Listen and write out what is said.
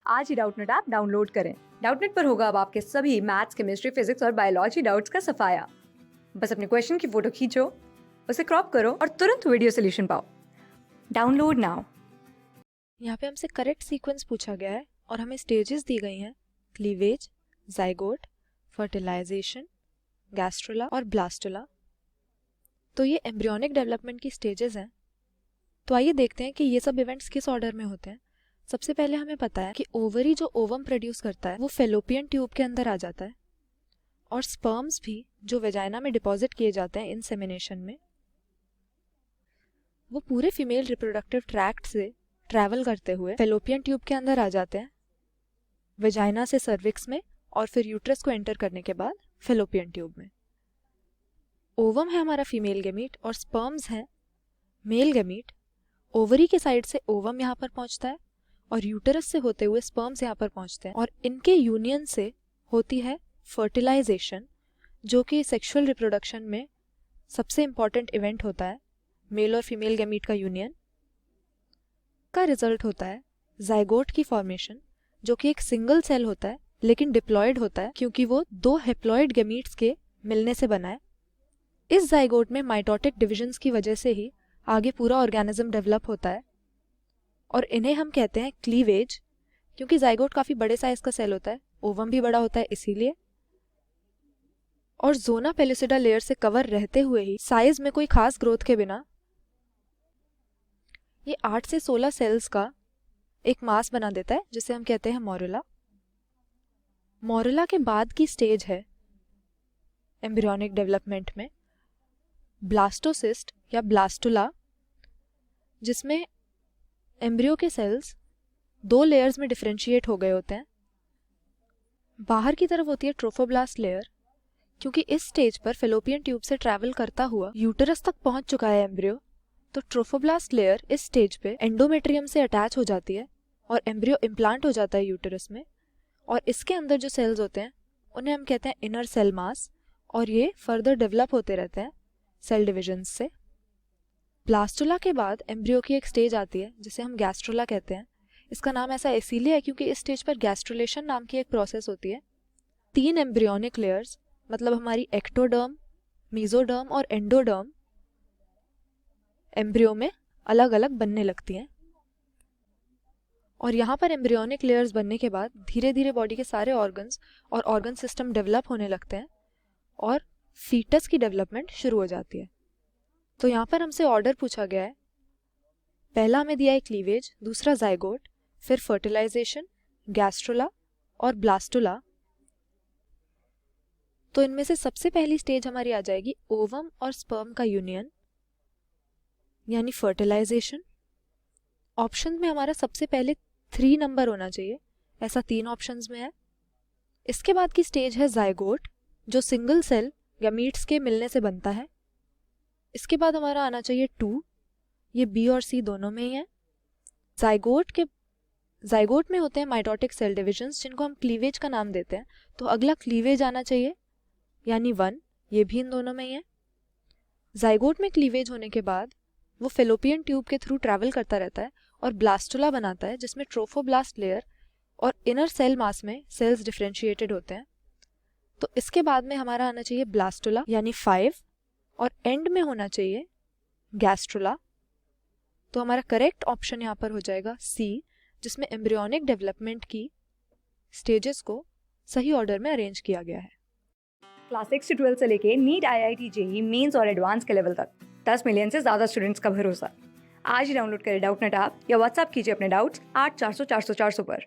आज ही Doubtnut app download करें। Doubtnut पर होगा अब आपके सभी मैथ्स, केमिस्ट्री, फिजिक्स और बायोलॉजी डाउट्स का सफाया। बस अपने क्वेश्चन की फोटो खींचो, उसे क्रॉप करो और तुरंत वीडियो सोल्यूशन पाओ। Download now. यहाँ पे हमसे करेक्ट सीक्वेंस पूछा गया है और हमें स्टेजेस दी गई हैं: क्लीवेज, जाइगोट, फर्टिलाइजेशन, गैस्ट्रोला और ब्लास्टुला। तो ये एम्ब्रियोनिक डेवलपमेंट की स्टेजेस हैं। तो आइए देखते हैं कि ये सब इवेंट्स किस ऑर्डर में होते हैं। सबसे पहले हमें पता है कि ओवरी जो ओवम प्रोड्यूस करता है वो फेलोपियन ट्यूब के अंदर आ जाता है, और स्पर्म्स भी जो वेजाइना में डिपॉजिट किए जाते हैं इंसेमिनेशन में, वो पूरे फीमेल रिप्रोडक्टिव ट्रैक्ट से ट्रैवल करते हुए फेलोपियन ट्यूब के अंदर आ जाते हैं, वेजाइना से सर्विक्स में, और फिर यूट्रस को एंटर करने के बाद फेलोपियन ट्यूब में। ओवम है हमारा फीमेल गैमीट और स्पर्म्स हैं मेल गैमीट। ओवरी के साइड से ओवम यहाँ पर पहुंचता है और यूटरस से होते हुए स्पर्म्स यहाँ पर पहुंचते हैं, और इनके यूनियन से होती है फर्टिलाइजेशन, जो कि सेक्सुअल रिप्रोडक्शन में सबसे इंपॉर्टेंट इवेंट होता है। मेल और फीमेल गैमीट का यूनियन का रिजल्ट होता है जाइगोट की फॉर्मेशन, जो कि एक सिंगल सेल होता है लेकिन डिप्लॉयड होता है क्योंकि वो दो हेप्लॉयड गैमीट्स के मिलने से बना है। इस जाइगोट में माइटोटिक डिविजन्स की वजह से ही आगे पूरा ऑर्गेनिज्म डेवलप होता है, और इन्हें हम कहते हैं क्लीवेज, क्योंकि जाइगोट काफी बड़े साइज का सेल होता है, ओवम भी बड़ा होता है इसीलिए। और जोना पेलुसिडा लेयर से कवर रहते हुए ही साइज में कोई खास ग्रोथ के बिना ये 8 से 16 सेल्स का एक मास बना देता है, जिसे हम कहते हैं मोरुला। मोरुला के बाद की स्टेज है एम्ब्रियोनिक डेवलपमेंट में ब्लास्टोसिस्ट या ब्लास्टुला, जिसमें एम्ब्रियो के सेल्स 2 लेयर्स में डिफरेंशिएट हो गए होते हैं। बाहर की तरफ होती है ट्रोफोब्लास्ट लेयर, क्योंकि इस स्टेज पर फेलोपियन ट्यूब से ट्रैवल करता हुआ यूटरस तक पहुंच चुका है एम्ब्रियो, तो ट्रोफोब्लास्ट लेयर इस स्टेज पे एंडोमेट्रियम से अटैच हो जाती है और एम्ब्रियो इम्प्लांट हो जाता है यूटरस में। और इसके अंदर जो सेल्स होते हैं उन्हें हम कहते हैं इनर सेल मास, और ये फर्दर डेवलप होते रहते हैं सेल डिविजन से। ब्लास्टुला के बाद एम्ब्रियो की एक स्टेज आती है जिसे हम गैस्ट्रोला कहते हैं। इसका नाम ऐसा इसीलिए है क्योंकि इस स्टेज पर गैस्ट्रुलेशन नाम की एक प्रोसेस होती है। 3 एम्ब्रियोनिक लेयर्स, मतलब हमारी एक्टोडर्म, मीजोडर्म और एंडोडर्म, एम्ब्रियो में अलग अलग बनने लगती हैं। और यहाँ पर एम्ब्रियोनिक लेयर्स बनने के बाद धीरे धीरे बॉडी के सारे ऑर्गन्स और ऑर्गन सिस्टम डेवलप होने लगते हैं और फीटस की डेवलपमेंट शुरू हो जाती है। तो यहाँ पर हमसे ऑर्डर पूछा गया है, पहला हमें दिया है क्लीवेज, दूसरा जाइगोट, फिर फर्टिलाइजेशन, गैस्ट्रोला और ब्लास्टुला। तो इनमें से सबसे पहली स्टेज हमारी आ जाएगी ओवम और स्पर्म का यूनियन, यानी फर्टिलाइजेशन। ऑप्शन में हमारा सबसे पहले 3 नंबर होना चाहिए, ऐसा 3 ऑप्शंस में है। इसके बाद की स्टेज है जाइगोट, जो सिंगल सेल गैमीट्स के मिलने से बनता है। इसके बाद हमारा आना चाहिए 2, ये बी और सी दोनों में ही है। जाइगोट में होते हैं माइटोटिक सेल डिविजन्स, जिनको हम क्लीवेज का नाम देते हैं। तो अगला क्लीवेज आना चाहिए, यानी 1, ये भी इन दोनों में ही है। जाइगोट में क्लीवेज होने के बाद वो फेलोपियन ट्यूब के थ्रू ट्रैवल करता रहता है और ब्लास्टुला बनाता है, जिसमें ट्रोफोब्लास्ट लेयर और इनर सेल मास में सेल्स डिफरेंशिएटेड होते हैं। तो इसके बाद में हमारा आना चाहिए ब्लास्टुला, यानी 5, और एंड में होना चाहिए गैस्ट्रोला। तो हमारा करेक्ट ऑप्शन यहाँ पर हो जाएगा सी, जिसमें एम्ब्रियोनिक डेवलपमेंट की स्टेजेस को सही ऑर्डर में अरेंज किया गया है। क्लास 6 से 12 से लेके नीट, IIT, जेईई मेंस और एडवांस के लेवल तक 10 मिलियन से ज्यादा स्टूडेंट्स का भरोसा। आज ही डाउनलोड करें डाउटनेट ऐप या व्हाट्सएप कीजिए अपने डाउट्स 8400 400 400 पर।